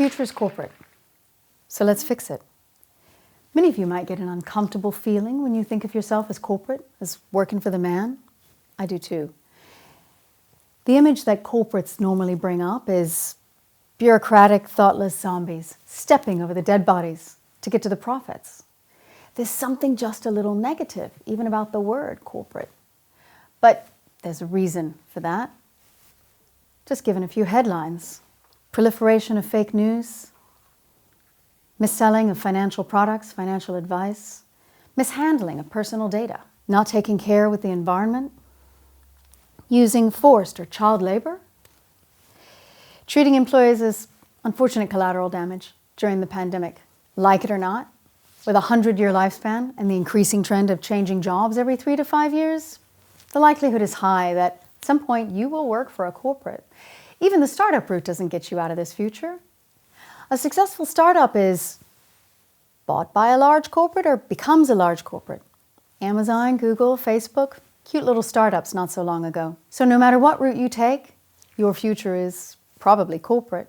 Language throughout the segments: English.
future is corporate, so let's fix it. Many of you might get an uncomfortable feeling when you think of yourself as corporate, as working for the man. I do too. The image that corporates normally bring up is bureaucratic, thoughtless zombies stepping over the dead bodies to get to the profits. There's something just a little negative, even about the word corporate. But there's a reason for that. Just given a few headlines. Proliferation of fake news, mis-selling of financial products, financial advice, mishandling of personal data, not taking care with the environment, using forced or child labor, treating employees as unfortunate collateral damage during the pandemic. Like it or not, with a 100-year lifespan and the increasing trend of changing jobs every 3 to 5 years, the likelihood is high that at some point you will work for a corporate. Even the startup route doesn't get you out of this future. A successful startup is bought by a large corporate or becomes a large corporate. Amazon, Google, Facebook, cute little startups not so long ago. So no matter what route you take, your future is probably corporate.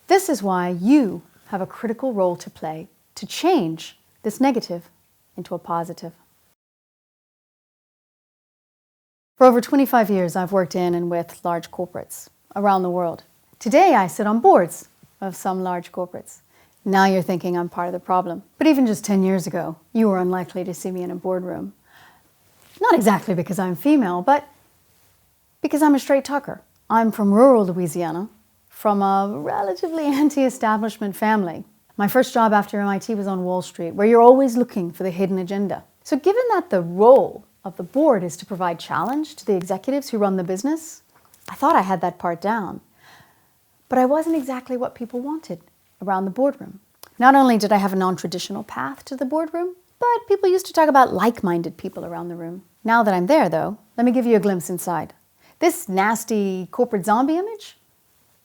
This is why you have a critical role to play to change this negative into a positive. For over 25 years, I've worked in and with large corporates around the world. Today, I sit on boards of some large corporates. Now you're thinking I'm part of the problem. But even just 10 years ago, you were unlikely to see me in a boardroom. Not exactly because I'm female, but because I'm a straight talker. I'm from rural Louisiana, from a relatively anti-establishment family. My first job after MIT was on Wall Street, where you're always looking for the hidden agenda. So given that the role of the board is to provide challenge to the executives who run the business, I thought I had that part down. But I wasn't exactly what people wanted around the boardroom. Not only did I have a non-traditional path to the boardroom, but people used to talk about like-minded people around the room. Now that I'm there, though, let me give you a glimpse inside. This nasty corporate zombie image,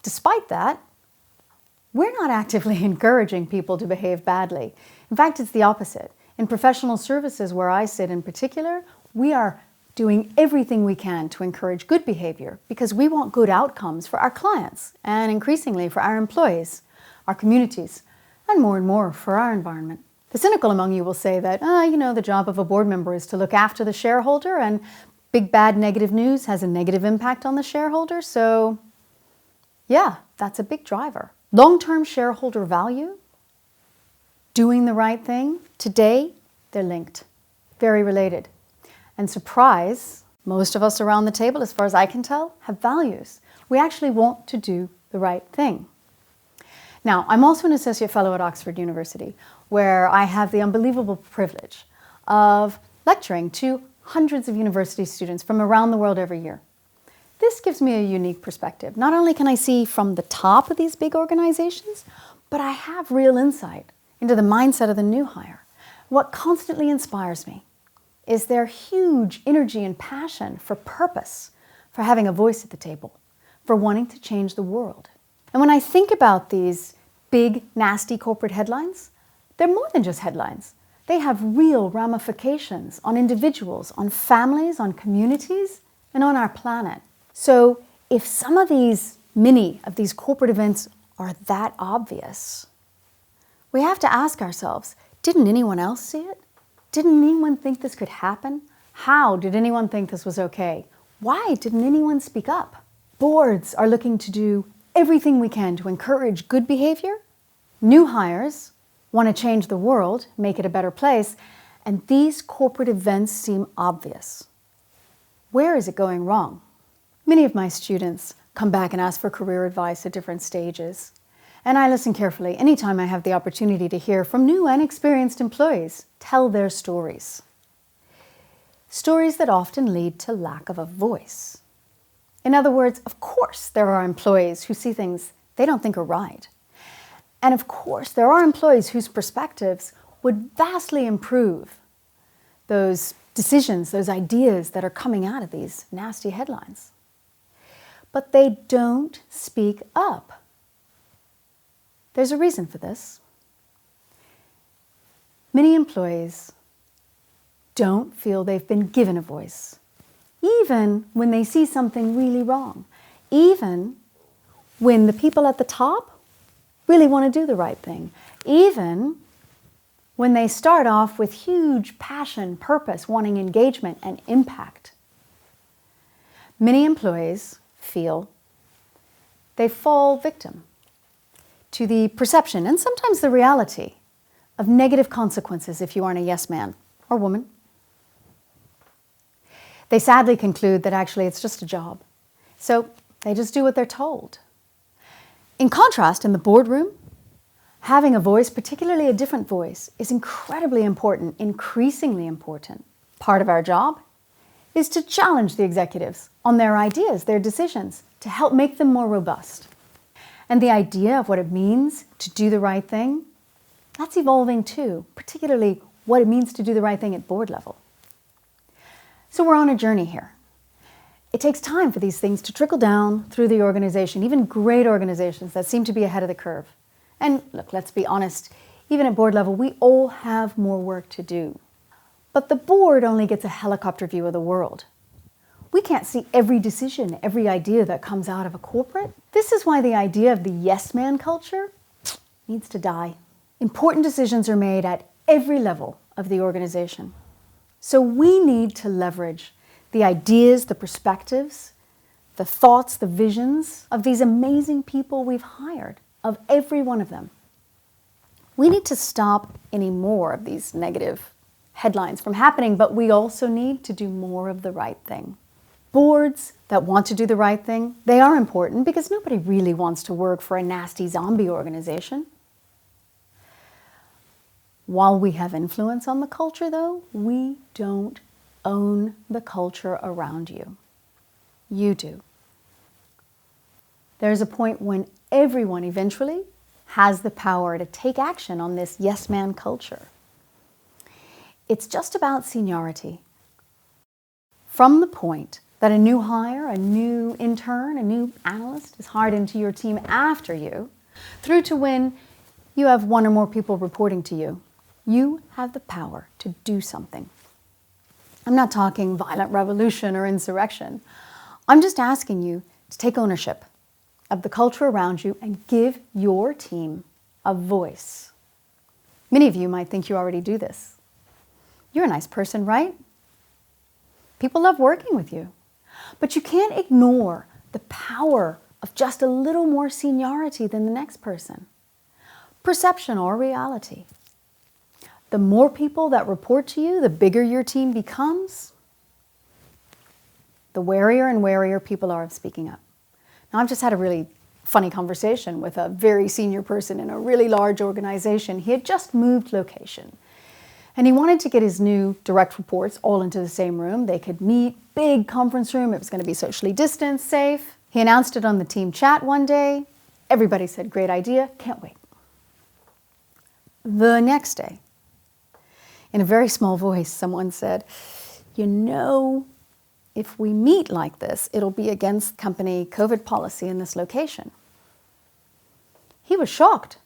despite that, we're not actively encouraging people to behave badly. In fact, it's the opposite. In professional services where I sit in particular, we are doing everything we can to encourage good behavior because we want good outcomes for our clients and increasingly for our employees, our communities, and more for our environment. The cynical among you will say that, the job of a board member is to look after the shareholder and big bad negative news has a negative impact on the shareholder, so yeah, that's a big driver. Long-term shareholder value, doing the right thing, today they're linked, very related. And surprise, most of us around the table, as far as I can tell, have values. We actually want to do the right thing. Now, I'm also an associate fellow at Oxford University, where I have the unbelievable privilege of lecturing to hundreds of university students from around the world every year. This gives me a unique perspective. Not only can I see from the top of these big organizations, but I have real insight into the mindset of the new hire. What constantly inspires me is their huge energy and passion for purpose, for having a voice at the table, for wanting to change the world. And when I think about these big, nasty corporate headlines, they're more than just headlines. They have real ramifications on individuals, on families, on communities, and on our planet. So if some of many of these corporate events are that obvious, we have to ask ourselves, didn't anyone else see it? Didn't anyone think this could happen? How did anyone think this was okay? Why didn't anyone speak up? Boards are looking to do everything we can to encourage good behavior. New hires want to change the world, make it a better place, and these corporate events seem obvious. Where is it going wrong? Many of my students come back and ask for career advice at different stages. And I listen carefully anytime I have the opportunity to hear from new and experienced employees tell their stories. Stories that often lead to lack of a voice. In other words, of course, there are employees who see things they don't think are right. And of course, there are employees whose perspectives would vastly improve those decisions, those ideas that are coming out of these nasty headlines. But they don't speak up. There's a reason for this. Many employees don't feel they've been given a voice, even when they see something really wrong, even when the people at the top really want to do the right thing, even when they start off with huge passion, purpose, wanting engagement and impact. Many employees feel they fall victim to the perception and sometimes the reality of negative consequences if you aren't a yes man or woman. They sadly conclude that actually it's just a job, so they just do what they're told. In contrast, in the boardroom, having a voice, particularly a different voice, is incredibly important, increasingly important. Part of our job is to challenge the executives on their ideas, their decisions, to help make them more robust. And the idea of what it means to do the right thing, that's evolving too, particularly what it means to do the right thing at board level. So we're on a journey here. It takes time for these things to trickle down through the organization, even great organizations that seem to be ahead of the curve. And look, let's be honest, even at board level, we all have more work to do. But the board only gets a helicopter view of the world. We can't see every decision, every idea that comes out of a corporate. This is why the idea of the yes man culture needs to die. Important decisions are made at every level of the organization. So we need to leverage the ideas, the perspectives, the thoughts, the visions of these amazing people we've hired, of every one of them. We need to stop any more of these negative headlines from happening, but we also need to do more of the right thing. Boards that want to do the right thing, they are important because nobody really wants to work for a nasty zombie organization. While we have influence on the culture, though, we don't own the culture around you. You do. There's a point when everyone eventually has the power to take action on this yes man culture. It's just about seniority. From the point that a new hire, a new intern, a new analyst is hired into your team after you, through to when you have one or more people reporting to you, you have the power to do something. I'm not talking violent revolution or insurrection. I'm just asking you to take ownership of the culture around you and give your team a voice. Many of you might think you already do this. You're a nice person, right? People love working with you. But you can't ignore the power of just a little more seniority than the next person. Perception or reality. The more people that report to you, the bigger your team becomes, the warier and warier people are of speaking up. Now, I've just had a really funny conversation with a very senior person in a really large organization. He had just moved location. And he wanted to get his new direct reports all into the same room. They could meet, big conference room. It was going to be socially distanced, safe. He announced it on the team chat one day. Everybody said, great idea, can't wait. The next day, in a very small voice, someone said, you know, if we meet like this, it'll be against company COVID policy in this location. He was shocked.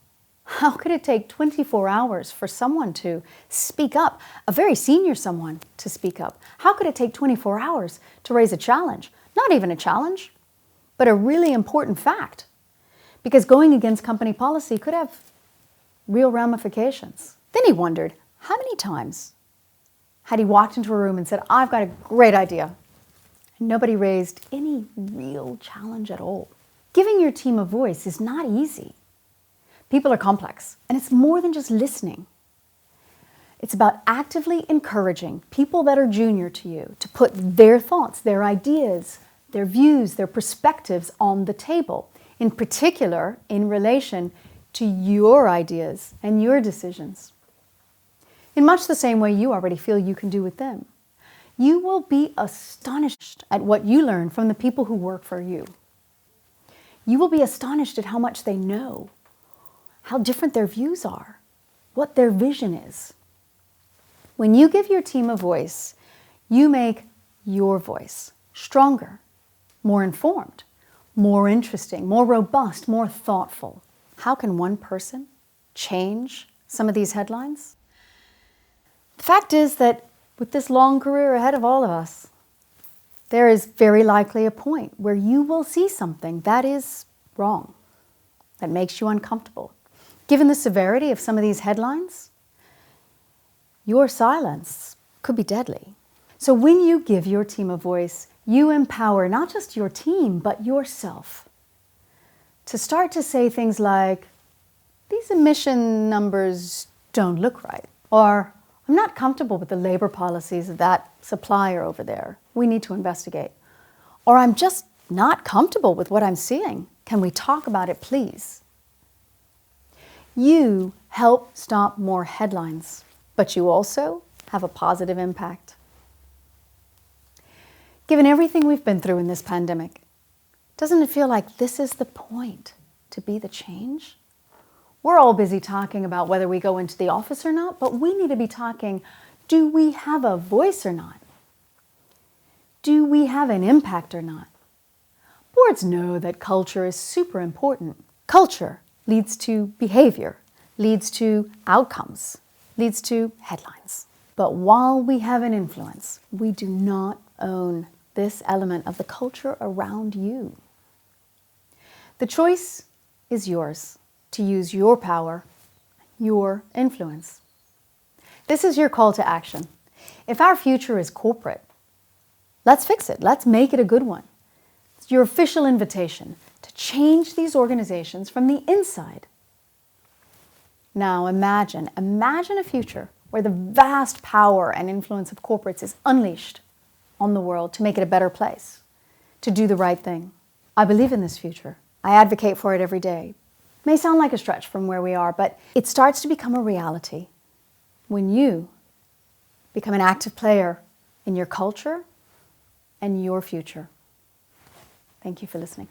How could it take 24 hours for someone to speak up, a very senior someone to speak up? How could it take 24 hours to raise a challenge? Not even a challenge, but a really important fact. Because going against company policy could have real ramifications. Then he wondered, how many times had he walked into a room and said, I've got a great idea, and nobody raised any real challenge at all? Giving your team a voice is not easy. People are complex, and it's more than just listening. It's about actively encouraging people that are junior to you to put their thoughts, their ideas, their views, their perspectives on the table, in particular in relation to your ideas and your decisions. In much the same way you already feel you can do with them. You will be astonished at what you learn from the people who work for you. You will be astonished at how much they know, how different their views are, what their vision is. When you give your team a voice, you make your voice stronger, more informed, more interesting, more robust, more thoughtful. How can one person change some of these headlines? The fact is that with this long career ahead of all of us, there is very likely a point where you will see something that is wrong. that makes you uncomfortable. Given the severity of some of these headlines, your silence could be deadly. So when you give your team a voice, you empower not just your team, but yourself to start to say things like, these emission numbers don't look right, or I'm not comfortable with the labor policies of that supplier over there. We need to investigate. Or I'm just not comfortable with what I'm seeing. Can we talk about it, please? You help stop more headlines, but you also have a positive impact. Given everything we've been through in this pandemic, doesn't it feel like this is the point to be the change? We're all busy talking about whether we go into the office or not, but we need to be talking, do we have a voice or not? Do we have an impact or not? Boards know that culture is super important. Culture leads to behavior, leads to outcomes, leads to headlines. But while we have an influence, we do not own this element of the culture around you. The choice is yours to use your power, your influence. This is your call to action. If our future is corporate, let's fix it. Let's make it a good one. It's your official invitation to change these organizations from the inside. Now imagine a future where the vast power and influence of corporates is unleashed on the world to make it a better place, to do the right thing. I believe in this future. I advocate for it every day. It may sound like a stretch from where we are, but it starts to become a reality when you become an active player in your culture and your future. Thank you for listening.